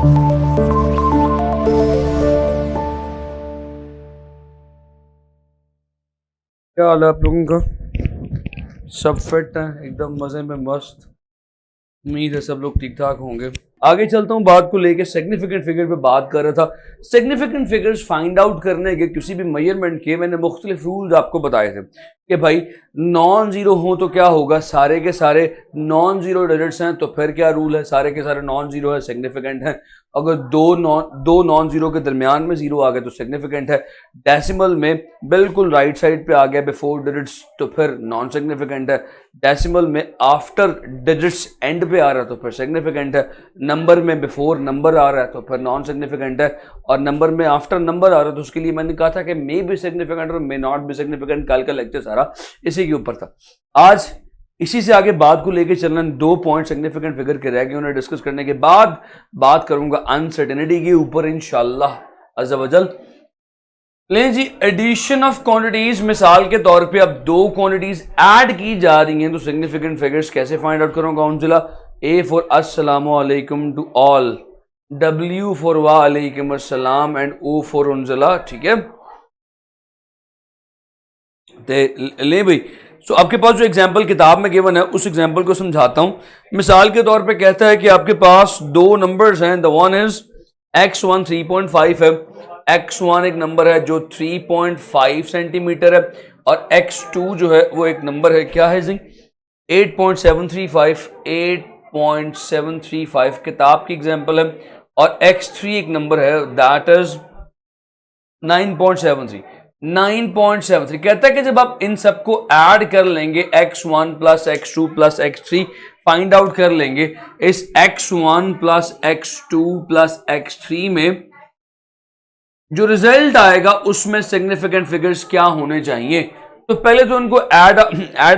क्या हाल है आप लोगों का? सब फिट हैं, एकदम मजे में मस्त। उम्मीद है सब लोग ठीक ठाक होंगे। आगे चलता हूँ, बात को लेके सिग्निफिकेंट फिगर पे बात कर रहा था। सिग्निफिकेंट फिगर्स फाइंड आउट करने के किसी भी मेजरमेंट के मैंने मुख्तलिफ रूल्स आपको बताए थे कि भाई नॉन जीरो हो तो क्या होगा, सारे के सारे नॉन जीरो डिजिट्स हैं तो फिर क्या रूल है, सारे के सारे नॉन जीरो है सिग्निफिकेंट है। अगर दो नॉन जीरो के दरमियान में जीरो आ गया तो सिग्निफिकेंट है। डेसिमल में बिल्कुल राइट साइड पे आ गया बिफोर डिजिट्स तो फिर नॉन सिग्निफिकेंट है। डेसिमल में आफ्टर डिजिट्स एंड पे आ रहा तो फिर सिग्निफिकेंट है। नंबर में बिफोर नंबर आ रहा है तो फिर नॉन सिग्निफिकेंट है। और नंबर में आफ्टर नंबर आ रहा है तो उसके लिए मैंने कहा था कि मे बी सिग्निफिकेंट और मे नॉट बी सिग्निफिकेंट। कल का लेक्चर सारा इसी के ऊपर था। आज इसी से आगे बात को लेकर चलना, 2 पॉइंट सिग्निफिकेंट फिगर के रह गए, उन्हें डिस्कस करने के बाद बात करूंगा अनसर्टेनिटी के ऊपर इंशाल्लाह अज़्ज़ा वजल। लें जी, एडिशन ऑफ क्वांटिटीज, मिसाल के तौर पे अब 2 क्वांटिटीज ऐड की जा रही हैं तो सिग्निफिकेंट फिगर्स कैसे फाइंड आउट करूंगा? काउंसिला ए फॉर अस्सलामु अलैकुम टू ऑल, W फॉर वालेकुम अस्सलाम एंड O फॉर उनजला। ठीक है, ले भाई। सो आपके पास जो एग्जांपल किताब में गिवन है उस एग्जांपल को समझाता हूं। मिसाल के तौर पे कहता है कि आपके पास 2 नंबर्स हैं, द वन इज x1 3.5 है, x1 एक नंबर है जो 3.5 सेंटीमीटर है और x2 जो है वो एक नंबर है, क्या है जी 8.735 8.735 किताब की एग्जांपल है। और x3 एक नंबर है दैट इज 9.73 कहता है कि जब आप इन सबको ऐड कर लेंगे x1 plus x2 plus x3 find out कर लेंगे, इस x1 plus x2 plus x3 में जो रिजल्ट आएगा उसमें सिग्निफिकेंट फिगर्स क्या होने चाहिए। तो पहले तो उनको ऐड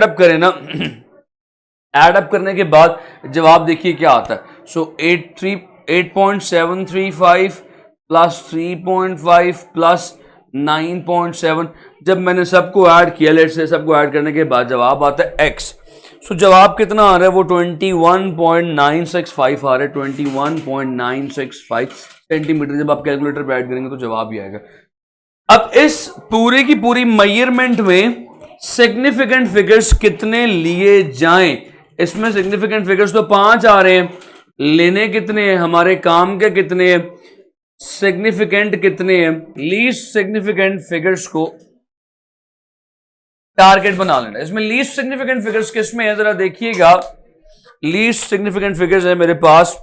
अप करें ना। ऐड अप करने के बाद जवाब देखिए क्या आता है। सो 8.735 प्लस 3.5 प्लस 9.7, जब मैंने सबको ऐड किया, लेट से सबको ऐड करने के बाद जवाब आता है x। सो जवाब कितना आ रहा है? वो 21.965 आ रहा है, 21.965 सेंटीमीटर। जब आप कैलकुलेटर पे ऐड करेंगे तो जवाब ही आएगा। अब इस पूरे की पूरी मेजरमेंट में सिग्निफिकेंट फिगर्स कितने लिए जाएं? इसमें सिग्निफिकेंट फिगर्स तो 5 आ रहे हैं, लेने कितने हैं, हमारे काम के कितने हैं, सिग्निफिकेंट कितने हैं? लीस्ट सिग्निफिकेंट फिगर्स को टारगेट बना लेना। इसमें लीस्ट सिग्निफिकेंट फिगर्स किस में है जरा देखिएगा। लीस्ट सिग्निफिकेंट फिगर्स है मेरे पास,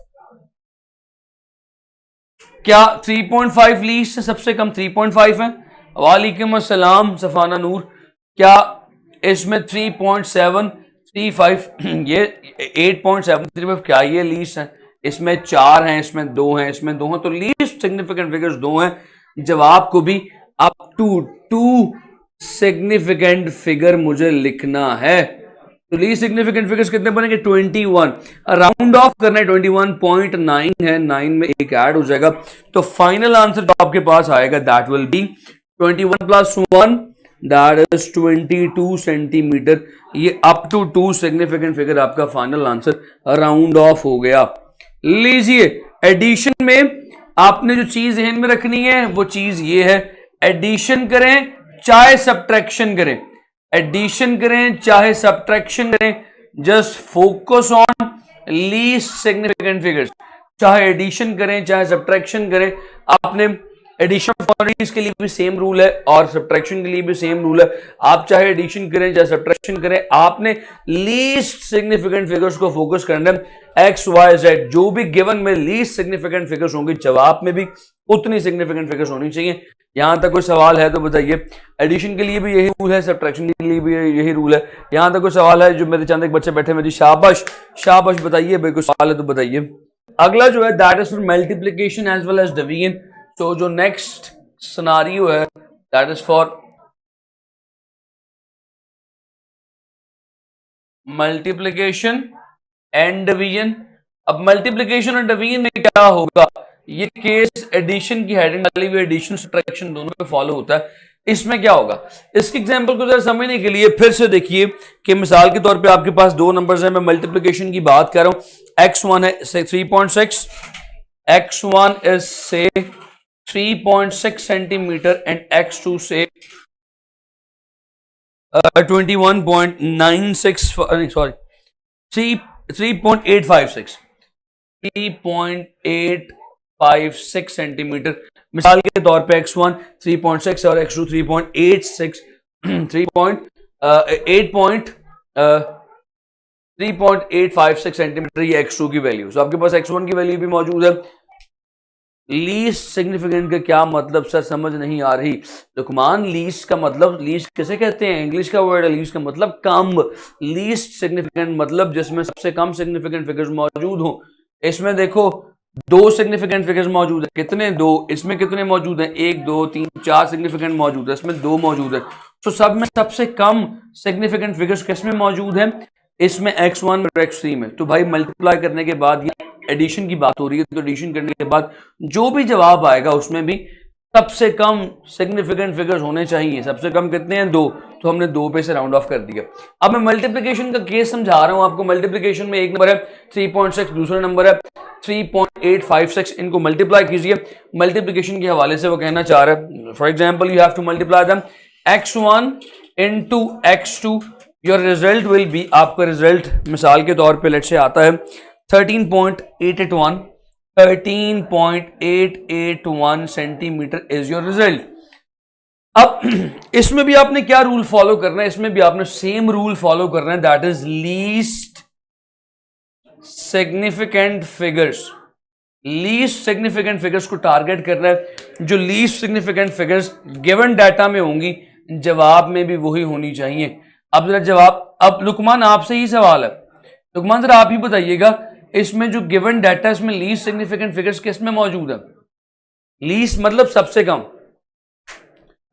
क्या 3.5 लीस्ट है, सबसे कम 3.5 है। वालेकुम अस्सलाम सफाना नूर, क्या इसमें 3.735 ये 8.735 क्या ये लीस्ट है? इसमें 4 हैं, इसमें 2 हैं, इसमें 2 हैं, तो लीस्ट सिग्निफिकेंट फिगर्स 2 हैं। जवाब को भी अप टू 2 सिग्निफिकेंट फिगर मुझे लिखना है। तो लीस्ट सिग्निफिकेंट फिगर्स कितने बनेंगे? 21। राउंड ऑफ करना है, 21.9 है, 9 में एक ऐड हो जाएगा तो फाइनल आंसर जो आपके पास आएगा that will be 21 plus 1 that is 22 centimetre. ये अप टू 2 सिग्निफिकेंट फिगर आपका फाइनल आंसर राउंड ऑफ हो गया। लीजिए, एडिशन में आपने जो चीज ध्यान में रखनी है वो चीज ये है, एडिशन करें चाहे सब्ट्रैक्शन करें, एडिशन करें चाहे सब्ट्रैक्शन करें, just focus on least significant figures. चाहे एडिशन करें चाहे सब्ट्रैक्शन करें, आपने एडिशन ऑफ क्वांटिटीज के लिए भी सेम रूल है और सब्ट्रैक्शन के लिए भी सेम रूल है। आप चाहे एडिशन करें चाहे सब्ट्रैक्शन करें, आपने लीस्ट सिग्निफिकेंट फिगर्स को फोकस करना है। एक्स वाई जेड जो भी गिवन में लीस्ट सिग्निफिकेंट फिगर्स होंगे, जवाब में भी उतनी सिग्निफिकेंट फिगर्स होनी चाहिए। यहां तक कोई सवाल है तो बताइए। एडिशन के लिए भी यही रूल है, सब्ट्रैक्शन के लिए भी यही रूल है। यहां तक कोई सवाल है? जो मेरे चंद एक बच्चे बैठे हैं जी, शाबाश शाबाश, बताइए भाई, कोई सवाल है तो बताइए। अगला जो है that is for multiplication as well as division. तो जो नेक्स्ट सिनेरियो है that is for multiplication and division. अब मल्टीप्लिकेशन और डिवीजन में क्या होगा? ये केस एडिशन की हेडिंग डाली हुई, एडिशन सब्ट्रैक्शन दोनों पे फॉलो होता है। इसमें क्या होगा? इसके एग्जांपल को जरा समझने के लिए फिर से देखिए कि मिसाल के तौर पे आपके पास 2 नंबर्स हैं, मैं मल्टीप्लिकेशन की बात कर रहा हूं। x1 है 3.6 x1 is say 3.6 centimeter and x2 say 21.96 sorry 3.856 3.856 centimetre. मिसाल के तौर पे x1 3.6 और x2 3.86 3.856 सेंटीमीटर ये x2 की वैल्यू। तो आपके पास x1 की वैल्यू भी मौजूद है। लीस्ट सिग्निफिकेंट का क्या मतलब सर समझ नहीं आ रही। लुकमान लीस्ट का मतलब, लीस्ट किसे कहते हैं, इंग्लिश का वर्ड है, लीस्ट का मतलब कम। लीस्ट सिग्निफिकेंट मतलब जिसमें सबसे कम सिग्निफिकेंट फिगर्स मौजूद हो। इसमें देखो दो सिग्निफिकेंट फिगर्स मौजूद है, कितने, दो। इसमें कितने मौजूद हैं, 1 2 3 4 सिग्निफिकेंट मौजूद है, इसमें 2 मौजूद है। तो सब में सबसे कम सिग्निफिकेंट फिगर्स किसमें मौजूद है, इसमें x1 और x3 में। तो भाई मल्टीप्लाई करने के बाद, एडिशन की बात हो रही है, तो एडिशन करने के बाद जो भी जवाब आएगा उसमें भी सबसे कम सिग्निफिकेंट फिगर्स होने चाहिए। सबसे कम कितने हैं, 2। तो हमने 2 पे से राउंड ऑफ कर दिया। अब मैं मल्टीप्लिकेशन का केस समझा रहा हूं आपको। मल्टीप्लिकेशन में एक नंबर है 3.6, दूसरा नंबर है 3.856। इनको मल्टीप्लाई कीजिए। मल्टीप्लिकेशन के हवाले से वो कहना चाह रहा है, for example you have to multiply them x1 into x2, your result will be, आपका रिजल्ट मिसाल के तौर पे लेट से आता है 13.881 सेंटीमीटर इज योर रिजल्ट। अब इसमें भी आपने क्या रूल फॉलो करना है, इसमें भी आपने सेम रूल फॉलो करना है, that is least significant figures. Least significant figures को टारगेट करना है। जो least significant figures given data में होंगी, जवाब में भी वही होनी चाहिए। अब जरा जवाब, अब लुकमान आपसे ही सवाल है, लुकमान जरा आप ही बताइएगा, इसमें जो गिवन डाटा इसमें लीस्ट सिग्निफिकेंट फिगर्स किस में मौजूद है। लीस्ट मतलब सबसे कम।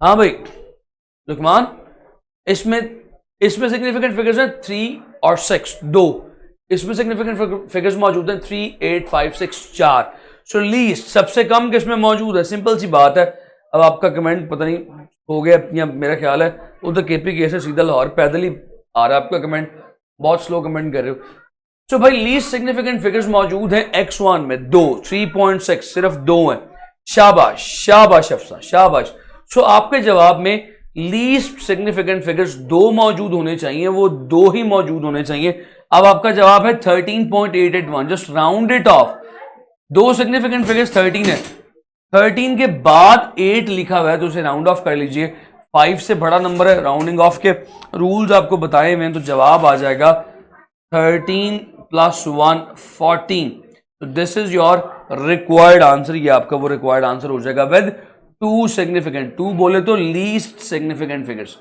हाँ भाई लुकमान, इसमें सिग्निफिकेंट फिगर्स हैं 3 और 6, 2। इसमें सिग्निफिकेंट फिगर्स मौजूद हैं 3 8 5 6 4। सो लीस्ट सबसे कम किसमें मौजूद है, सिंपल सी बात है। अब आपका कमेंट पता नहीं हो गया या मेरा ख्याल है उधर केपी के से सीधा लाहौर पैदल ही आ रहा है आपका कमेंट, बहुत स्लो कमेंट कर रहे हो। सो भाई लीस्ट सिग्निफिकेंट फिगर्स मौजूद हैं x1 में 2, 3.6 सिर्फ 2 हैं। शाबाश शाबाश अफसा शाबाश। सो आपके जवाब में लीस्ट सिग्निफिकेंट फिगर्स 2 मौजूद होने चाहिए, वो 2 ही मौजूद होने चाहिए। अब आपका जवाब है 13.881, just round it of. 2 significant figures 13 है, 13 के बाद 8 लिखा हुआ है तो उसे राउंड ऑफ कर लीजिए। 5 से बड़ा नंबर है, राउंडिंग ऑफ के रूल्स आपको बताए हुए हैं, तो जवाब आ जाएगा 13 + 1 14। तो this is your required answer. ये आपका वो रिक्वायर्ड आंसर हो जाएगा विद 2 सिग्निफिकेंट, 2 बोले तो लीस्ट सिग्निफिकेंट फिगर्स।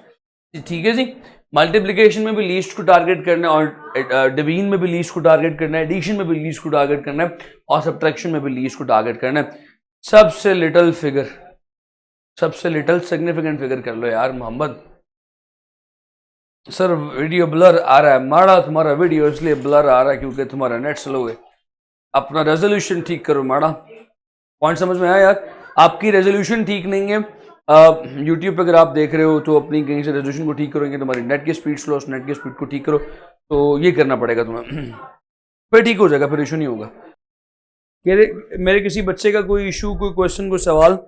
ठीक है जी। मल्टीप्लिकेशन में भी लीस्ट को टारगेट करना है, और डिवीजन में भी लीस्ट को टारगेट करना है, एडिशन में भी लीस्ट को टारगेट करना है, और सब्ट्रैक्शन में भी लीस्ट को टारगेट करना है। सबसे लिटिल फिगर, सबसे लिटिल सिग्निफिकेंट फिगर कर लो यार मोहम्मद। सर वीडियो ब्लर आ रहा है, माड़ा तुम्हारा वीडियो इसलिए ब्लर आ रहा है क्योंकि तुम्हारा नेट स्लो है। अपना रेजोल्यूशन ठीक करो माड़ा। पॉइंट समझ में आया यार, आपकी रेजोल्यूशन ठीक नहीं है। यूट्यूब पे अगर आप देख रहे हो तो अपनी कहीं से रेजोल्यूशन को ठीक करोगे, तुम्हारी नेट की स्पीड स्लो, नेट की स्पीड को ठीक करो, तो ये करना पड़ेगा तुम्हें, फिर ठीक हो जाएगा, फिर इशू नहीं होगा। मेरे किसी बच्चे का कोई इशू, कोई क्वेश्चन, कोई सवाल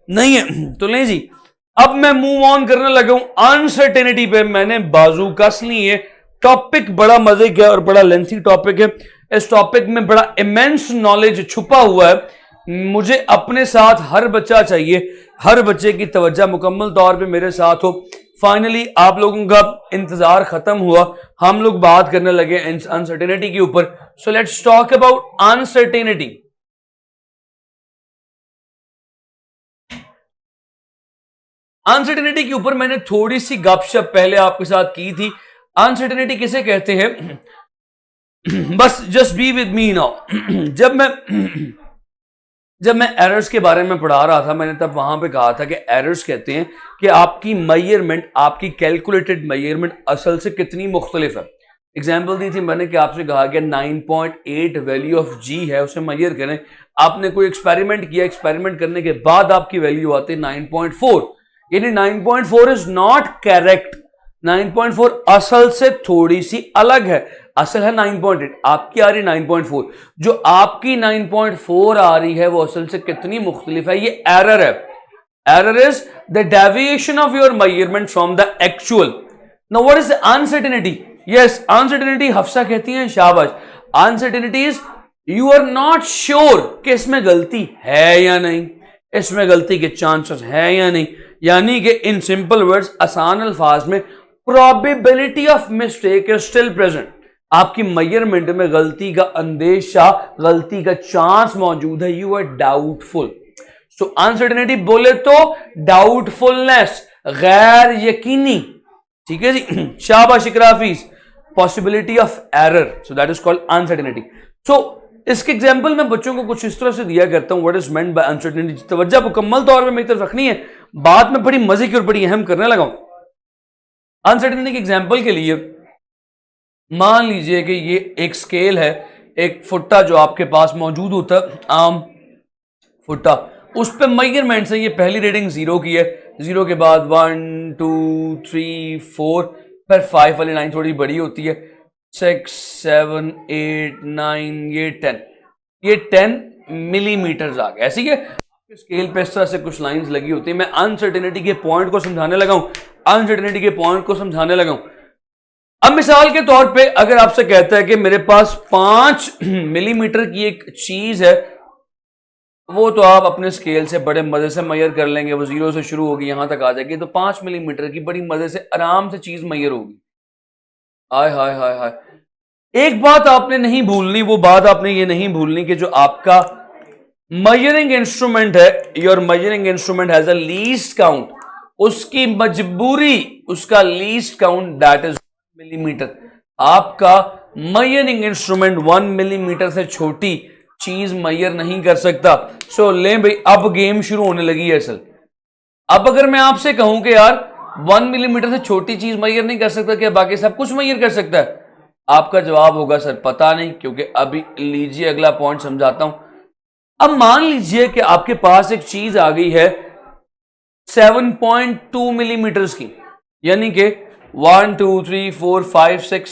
नहीं है तो लें जी। अब मैं मूव ऑन करने लगा हूं अनसर्टेनिटी पे। मैंने बाजू कस ली है। टॉपिक बड़ा मजे का और बड़ा लेंथी टॉपिक है। इस टॉपिक में बड़ा इमेंस नॉलेज छुपा हुआ है। मुझे अपने साथ हर बच्चा चाहिए, हर बच्चे की तवज्जो मुकम्मल तौर पे मेरे साथ हो। फाइनली आप लोगों का इंतजार खत्म हुआ, हम लोग बात करने लगे अनसर्टेनिटी के ऊपर। So let's talk about uncertainty. Uncertainty के ऊपर मैंने थोड़ी सी गपशप पहले आपके साथ की थी। अनसर्टेनिटी किसे कहते हैं, बस just be with me now. जब मैं एरर्स के बारे में पढ़ा रहा था, मैंने तब वहां पे कहा था कि एरर्स कहते हैं कि आपकी मेजरमेंट, आपकी कैलकुलेटेड मेजरमेंट असल से कितनी मुख्तलिफ है। एग्जाम्पल दी थी मैंने कि आपसे कहा कि 9.8 वैल्यू ऑफ जी है, उसे मेजर करें। आपने कोई एक्सपेरिमेंट किया, एक्सपेरिमेंट करने के बाद आपकी वैल्यू आती है 9.4, यानी 9.4 इज नॉट करेक्ट। 9.4 असल से थोड़ी सी अलग है। असल है 9.8, आपकी आ रही 9.4। जो आपकी 9.4 आ रही है वो असल से कितनी मुख्तलिफ है, ये एरर है। Error is the deviation of your measurement from the actual. Now what is uncertainty? Yes, uncertainty Hafsa कहती है, शाबाश। Uncertainty is you are not sure कि इसमें गलती है या नहीं, इसमें गलती के चांसेस है या नहीं। यानी कि इन सिंपल वर्ड्स, आसान अल्फाज में, probability of mistake is still present. आपकी मेजरमेंट में गलती का अंदेशा, गलती का चांस मौजूद है। You are doubtful. So uncertainty बोले तो डाउटफुलनेस, गैर यकीनी। ठीक है जी, शाबाश इकराफीज। Possibility of error, so that is called uncertainty. So इसके एग्जाम्पल मैं बच्चों को कुछ इस तरह से दिया करता हूं, what is meant by uncertainty. तवज्जो मुकम्मल तौर पे मेरी तरफ रखनी है, बात में बड़ी मजे की और बड़ी अहम करने लगा हूं। अनसर्टेनिटी के एग्जाम्पल के लिए मान लीजिए कि ये एक स्केल है, एक फुट्टा जो आपके पास मौजूद होता है, आम फुट्टा, उस पे मेजरमेंट से ये पहली रीडिंग 0 की है, 0 के बाद 1 2 3 4, फिर 5 वाली लाइन थोड़ी बड़ी होती है, 6 7 8 9, ये 10 मिलीमीटर आ गया। ऐसी है स्केल पे इस तरह से कुछ लाइंस लगी होती है। मैं अनसर्टेनिटी के पॉइंट को समझाने लगा हूं, अनसर्टेनिटी के पॉइंट को समझाने लगा हूं। अब मिसाल के तौर पे अगर आपसे कहता है कि मेरे पास 5 मिलीमीटर की एक चीज है, वो तो आप अपने स्केल से बड़े मजे से मेजर कर लेंगे, वो 0 से शुरू होगी यहां तक आ जाएगी, तो 5 मिलीमीटर की बड़ी मजे से आराम से चीज मेजर होगी। हाय हाय हाय हाय। एक बात आपने नहीं भूलनी, वो बात आपने ये नहीं भूलनी कि जो आपका मेजरिंग इंस्ट्रूमेंट है, your measuring instrument has a least count, उसकी मजबूरी, उसका least count that is millimetre. आपका मेजरिंग इंस्ट्रूमेंट 1 मिलीमीटर से छोटी चीज मेजर नहीं कर सकता। सो ले भाई, अब गेम शुरू होने लगी है असल। अब अगर मैं आपसे कहूं कि यार 1 मिलीमीटर से छोटी चीज मेजर नहीं कर सकता, क्या बाकी सब कुछ मेजर कर सकता है? आपका जवाब होगा सर पता नहीं, क्योंकि अभी लीजिए अगला पॉइंट समझाता हूं। अब मान लीजिए कि आपके पास एक चीज आ गई है 7.2 मिलीमीटर की, यानी कि 1 2 3 4 5 6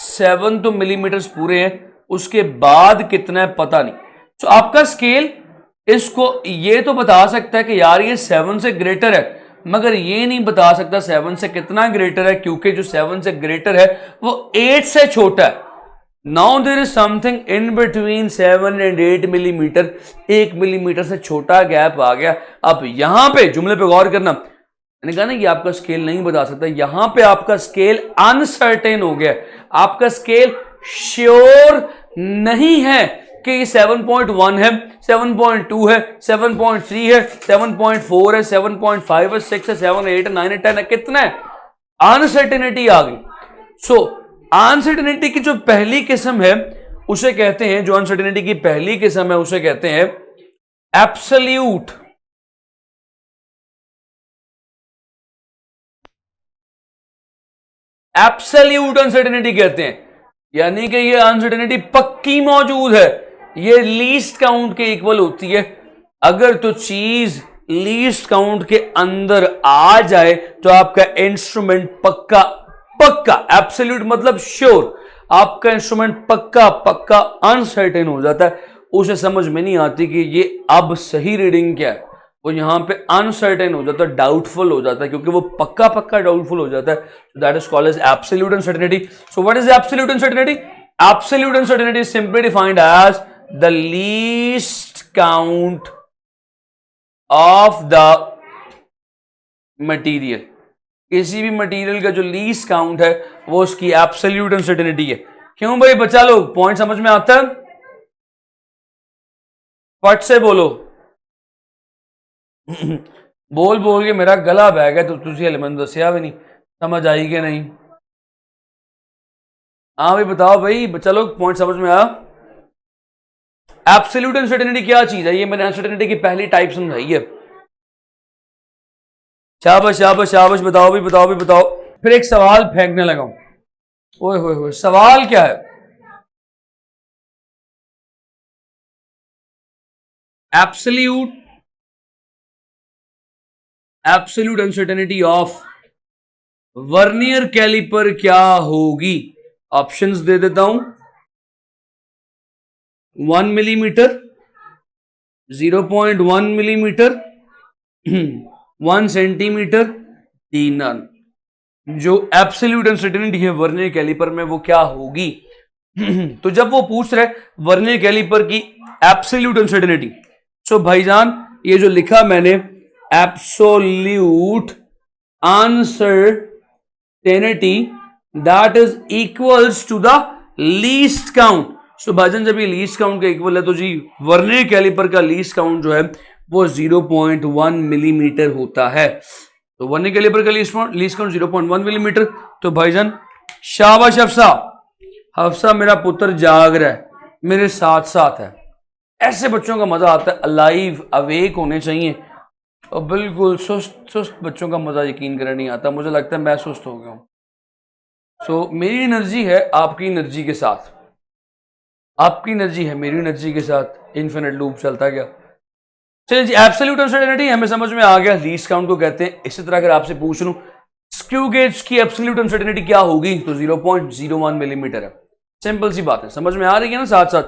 7 तो मिलीमीटर पूरे हैं, उसके बाद कितना है पता नहीं। तो आपका स्केल इसको ये तो बता सकता है कि यार ये 7 से ग्रेटर है, मगर ये नहीं बता सकता 7 से कितना ग्रेटर है, क्योंकि जो 7 से ग्रेटर है वो 8 से छोटा है। Now there is something in between 7 and 8 millimetre, 1 millimetre से छोटा गैप आ गया। अब यहां पे जुमले पे गौर करना, मैंने कहा ना कि आपका स्केल नहीं बता सकता, यहां पे आपका स्केल अनसर्टेन हो गया, आपका स्केल श्योर नहीं है कि ये 7.1 है, 7.2 है, 7.3 है, 7.4 है, 7.5 है, 6 है, 7 8 9 है, 10 है, कितना है? अनसर्टेनिटी आ गई। सो अनसर्टेनिटी की जो पहली किस्म है उसे कहते हैं, जो अनसर्टेनिटी की पहली किस्म है उसे कहते हैं एब्सोल्यूट। एब्सोल्यूट अनसर्टेनिटी कहते हैं, यानी कि ये अनसर्टेनिटी पक्की मौजूद है, ये लीस्ट काउंट के इक्वल होती है। अगर तो चीज लीस्ट काउंट के अंदर आ जाए तो आपका इंस्ट्रूमेंट पक्का पक्का, एब्सोल्यूट मतलब श्योर, आपका इंस्ट्रूमेंट पक्का पक्का अनसर्टेन हो जाता है। उसे समझ में नहीं आती कि ये अब सही रीडिंग क्या है, वो यहां पे अनसर्टेन हो जाता है, डाउटफुल हो जाता है, क्योंकि वो पक्का पक्का डाउटफुल हो जाता है। That is called as absolute uncertainty. So what is absolute uncertainty? Absolute uncertainty is simply defined as the least count of the material. किसी भी मटेरियल का जो लीस्ट काउंट है वो उसकी एब्सोल्यूट अनसर्टेनिटी है। क्यों भाई बच्चा लोग, पॉइंट समझ में आता है? फट से बोलो। बोल बोल के मेरा गला बह गया, तो तुझे हले मैंने दसिया भी नहीं, समझ आई कि नहीं? हाँ भाई बताओ भाई बच्चा लोग, पॉइंट समझ में आया? एब्सोल्यूट अनसर्टेनिटी क्या चीज है? ये मैंने अनसर्टेनिटी की पहली टाइप समझाई है। शाबाश शाबाश शाबाश, बताओ भी बताओ भी बताओ। फिर एक सवाल फेंकने लगा हूं। ओए होए होए, सवाल क्या है? Absolute uncertainty of vernier caliper क्या होगी? ऑप्शंस दे देता हूं, 1 मिलीमीटर, 0.1 मिलीमीटर, 1 सेंटीमीटर, 3 नन। जो एब्सोल्यूट अनसर्टेनिटी है वर्नियर कैलिपर में वो क्या होगी? तो जब वो पूछ रहे वर्नियर कैलिपर की एब्सोल्यूट अनसर्टेनिटी, सो भाईजान ये जो लिखा मैंने absolute uncertainty that is equals to the least count. So भाईजान जब ये लीस्ट काउंट का इक्वल है तो जी वर्नियर कैलिपर का लीस्ट काउंट जो है वो 0.1 मिलीमीटर होता है। तो वर्नियर कैलिपर का लीस्ट काउंट 0.1 मिलीमीटर। तो भाईजान शाबाश हफ्सा, हफ्सा मेरा पुत्र जाग रहा है, मेरे साथ साथ है। ऐसे बच्चों का मजा आता है, अलाइव अवेक होने चाहिए। और बिल्कुल सुस्त बच्चों का मजा यकीन करने नहीं आता, मुझे लगता है मैं सुस्त हो गया हूं। सो मेरी एनर्जी है आपकी एनर्जी के साथ, आपकी एनर्जी है मेरी एनर्जी के साथ, इन्फिनिट लूप चलता गया। चलिए जी, एब्सोल्यूट अनसर्टेनिटी हमें समझ में आ गया, लीस्ट काउंट को कहते हैं। इसी तरह अगर आपसे पूछ लूं स्क्रू गेज की एब्सोल्यूट अनसर्टेनिटी क्या होगी, तो 0.01 मिलीमीटर है। सिंपल सी बात है, समझ में आ रही है ना साथ साथ।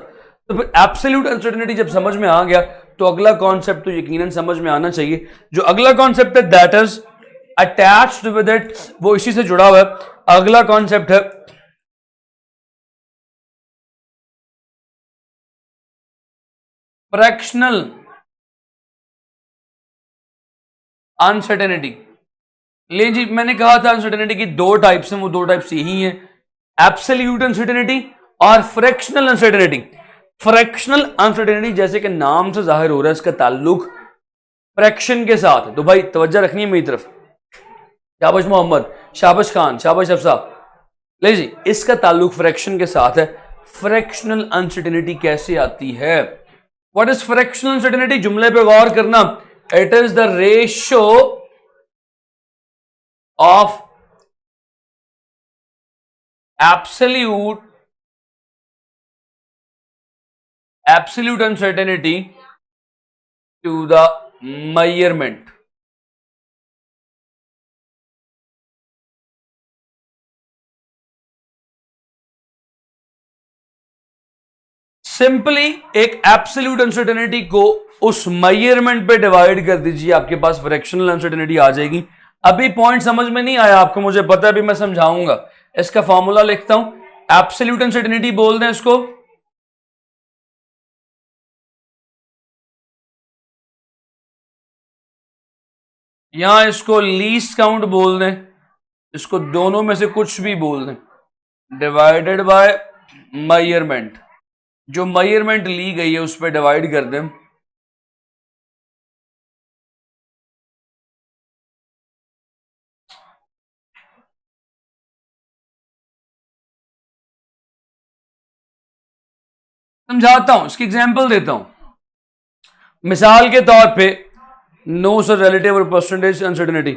तो फिर एब्सोल्यूट अनसर्टेनिटी जब समझ में आ गया तो अगला कॉन्सेप्ट तो यकीनन समझ में आना चाहिए। जो अगला कॉन्सेप्ट है that is attached with it, वो इसी से जुड़ा हुआ है। अगला कॉन्सेप्ट है फ्रैक्शनल अनसर्टेनिटी। ले जी, मैंने कहा था अनसर्टेनिटी की दो टाइप्स हैं, वो दो टाइप्स यही हैं, एब्सोल्यूट अनसर्टेनिटी और फ्रैक्शनल अनसर्टेनिटी। फ्रैक्शनल अनसर्टेनिटी जैसे कि नाम से जाहिर हो रहा है इसका ताल्लुक फ्रैक्शन के साथ। तो भाई तवज्जो रखनी है मेरी तरफ, शाबाश मोहम्मद, शाबाश खान, शाबाश अफसा। ले जी, इसका ताल्लुक फ्रैक्शन के साथ है। फ्रैक्शनल अनसर्टेनिटी कैसे आती है? What is fractional uncertainty? जुमले पे गौर करना, it is the ratio of absolute uncertainty to the measurement। Simply एक एब्सोल्यूट अनसर्टेनिटी को उस मेजरमेंट पे डिवाइड कर दीजिए, आपके पास फ्रैक्शनल अनसर्टेनिटी आ जाएगी। अभी पॉइंट समझ में नहीं आया आपको, मुझे पता है, अभी मैं समझाऊंगा। इसका फॉर्मूला लिखता हूं, एब्सोल्यूट अनसर्टेनिटी बोल दें इसको, यहां इसको लीस्ट काउंट बोल दें, इसको दोनों में से कुछ भी बोल दें, डिवाइडेड बाय मेजरमेंट। जो मेजरमेंट ली गई है उस पर डिवाइड कर दें। समझाता हूं, इसकी एग्जांपल देता हूं। मिसाल के तौर पे नो सर रिलेटिव और परसेंटेज अनसर्टेनिटी।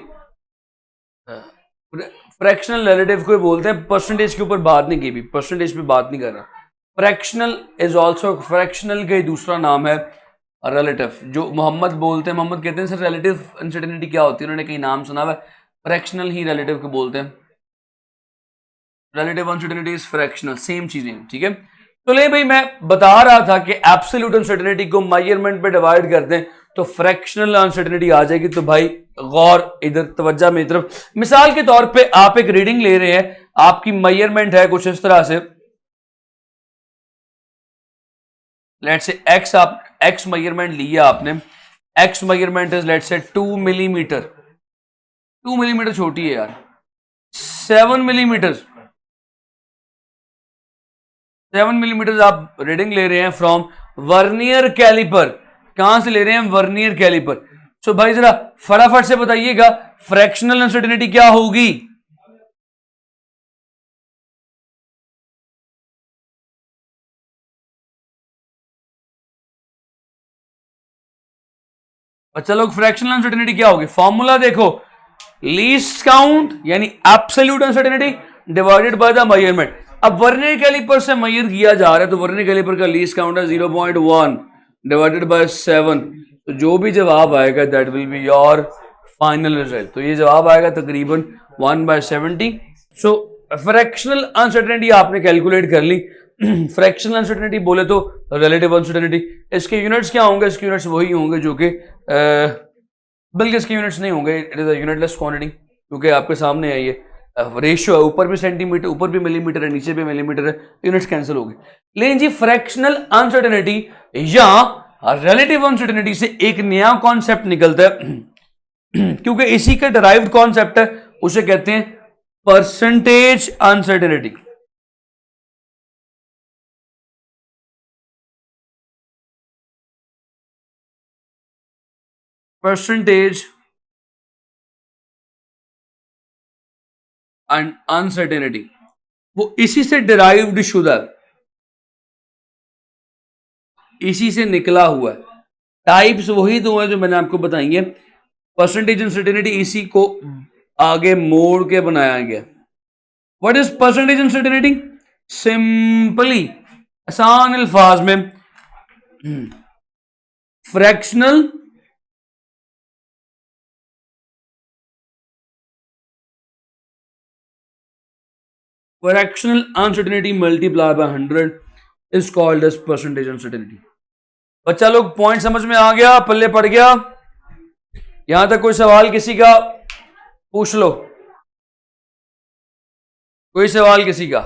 फ्रैक्शनल रिलेटिव को बोलते हैं, परसेंटेज के ऊपर बात नहीं की भी, परसेंटेज पे बात नहीं कर रहा। फ्रैक्शनल इज ऑल्सो, फ्रैक्शनल का दूसरा नाम है रिलेटिव। जो मोहम्मद बोलते हैं, मोहम्मद कहते हैं सर रिलेटिव अनसर्टेनिटी क्या होती है, उन्होंने कहीं नाम सुना हुआ है, फ्रैक्शनल ही रिलेटिव को बोलते हैं। Relative uncertainty is fractional, same चीजें, ठीक है। तो ले भाई, मैं बता रहा था कि एब्सोल्यूट अनसर्टेनिटी को मेजरमेंट पे डिवाइड कर दें तो फ्रैक्शनल अनसर्टेनिटी आ जाएगी। तो भाई गौर, इधर तवज्जो मेरी तरफ। मिसाल के तौर पे आप एक रीडिंग ले रहे हैं, आपकी मेजरमेंट है कुछ इस तरह से, लेट्स से एक्स, आप एक्स मेजरमेंट लिया आपने, x measurement is let's say 2 millimetre. 2 millimetre छोटी है यार। 7 मिलीमीटर, 7 मिलीमीटर आप रीडिंग ले रहे हैं फ्रॉम वर्नियर कैलिपर। कहां से ले रहे हैं? Vernier caliper. सो भाई जरा फटाफट से बताइएगा फ्रैक्शनल अनसर्टेनिटी क्या होगी? अच्छा लोग, फ्रैक्शनल अनसर्टेनिटी क्या होगी? फॉर्मूला देखो, लीस्ट काउंट यानी absolute uncertainty divided by the measurement. अब वर्नियर कैलिपर से मेजर किया जा रहा है तो वर्नियर कैलिपर का लीस्ट काउंट है 0.1 डिवाइडेड बाय 7। तो जो भी जवाब आएगा that will be your final result. तो ये जवाब आएगा तकरीबन 1/70। सो फ्रैक्शनल अनसर्टेनिटी आपने कैलकुलेट कर ली। फ्रैक्शनल अनसर्टेनिटी बोले तो रिलेटिव अनसर्टेनिटी, इसके यूनिट्स क्या होंगे? इसके यूनिट्स वही होंगे जो कि बल्कि इसके यूनिट्स नहीं होंगे, it is a unitless quantity, क्योंकि आपके सामने है ये रेशियो है, ऊपर भी सेंटीमीटर, ऊपर भी मिलीमीटर है, नीचे भी मिलीमीटर है, यूनिट्स कैंसिल हो गई। लेकिन जी फ्रैक्शनल अनसर्टेनिटी या रिलेटिव अनसर्टेनिटी से एक नया कॉन्सेप्ट निकलता है, क्योंकि इसी का डिराइव्ड कॉन्सेप्ट है, उसे कहते हैं percentage uncertainty. Percentage and uncertainty वो इसी से डिराइव्ड शुदा है, इसी से निकला हुआ है। टाइप्स वही दो हैं जो मैंने आपको बताई है। परसेंटेज अनसर्टेनिटी इसी को आगे मोड़ के बनाया गया। What is percentage uncertainty? Simply, आसान अल्फाज में, fractional uncertainty multiply by 100 is called as percentage uncertainty. बच्चा लोग पॉइंट समझ में आ गया, पल्ले पड़ गया? यहां तक कोई सवाल किसी का? पूछ लो, कोई सवाल किसी का?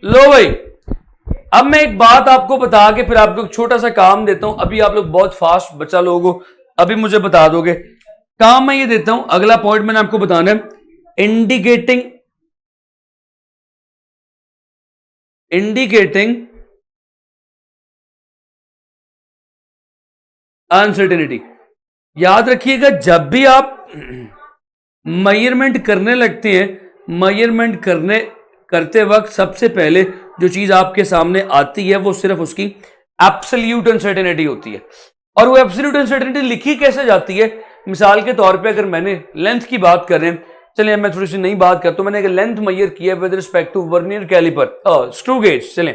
लो भाई, अब मैं एक बात आपको बता के फिर आपको एक छोटा सा काम देता हूं। अभी आप लोग बहुत फास्ट बच्चा लोग हो, अभी मुझे बता दोगे। काम मैं ये देता हूं, अगला पॉइंट मैंने आपको बताना है, इंडिकेटिंग अनसर्टेनिटी। याद रखिएगा, जब भी आप मेजरमेंट करने लगते हैं, मेजरमेंट करते वक्त सबसे पहले जो चीज आपके सामने आती है वो सिर्फ उसकी एब्सोल्यूट अनसर्टेनिटी होती है। और वो एब्सोल्यूट अनसर्टेनिटी लिखी कैसे जाती है? मिसाल के तौर पे अगर मैंने लेंथ की बात कर रहे हैं, चलिए मैं थोड़ी सी नई बात करता हूं। मैंने एक लेंथ मेजर किया with respect to vernier calliper, screw gauge. चलें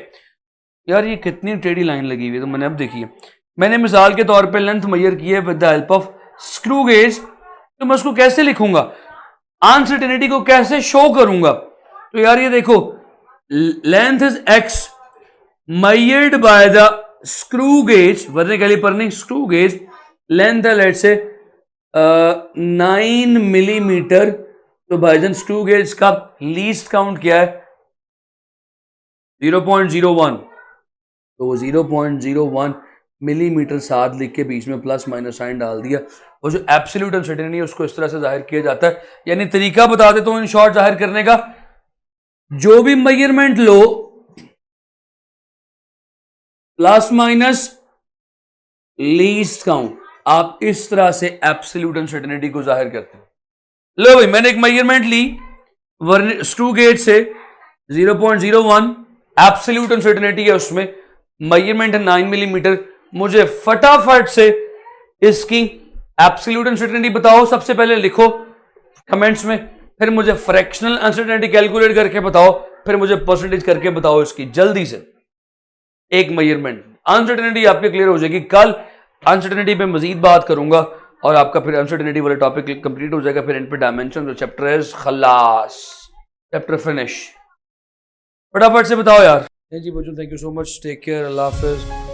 यार, ये कितनी टेढ़ी लाइन लगी हुई है, तो मैंने अब देखी है। मैंने मिसाल के तौर पे लेंथ मेजर की है with the help of screw gauge, तो मैं उसको कैसे लिखूंगा? अनसर्टेनिटी को कैसे शो करूंगा? तो यार ये देखो, length is x measured by the screw gauge, vernier calliper नहीं, स्क्रू गेज। लेंथ है लेट से 9 मिलीमीटर। तो भाईजान स्क्रू गेज का लीस्ट काउंट क्या है? 0.01। तो वो 0.01 मिलीमीटर साथ लिख के बीच में प्लस माइनस साइन डाल दिया। वो जो एब्सोल्यूट अनसर्टेनिटी है उसको इस तरह से जाहिर किया जाता है, यानी तरीका बता देता हूं इन शॉर्ट जाहिर करने का। जो भी मेजरमेंट लो प्लस माइनस लीस्ट काउंट, आप इस तरह से एब्सोल्यूट अनसर्टेनिटी को जाहिर करते हैं। लो भाई, मैंने एक मेजरमेंट ली स्क्रू गेज से 0.01, एब्सोल्यूट अनसर्टेनिटी है उसमें, मेजरमेंट है 9 मिलीमीटर। मुझे फटाफट से इसकी एब्सोल्यूट अनसर्टेनिटी बताओ, सबसे पहले लिखो कमेंट्स में, फिर मुझे फ्रैक्शनल अनसर्टेनिटी कैलकुलेट करके बताओ, फिर मुझे परसेंटेज करके बताओ इसकी जल्दी से। एक मेजरमेंट अनसर्टेनिटी आपके क्लियर हो जाएगी। कल अनसर्टेनिटी पे मजीद बात करूंगा और आपका फिर अनसर्टेनिटी वाला टॉपिक कंप्लीट हो जाएगा। फिर इन पे डायमेंशन जो चैप्टर है खलास, चैप्टर फिनिश। फटाफट से बताओ यार। जी बच्चों, thank you so much, take care, अल्लाह हाफिज।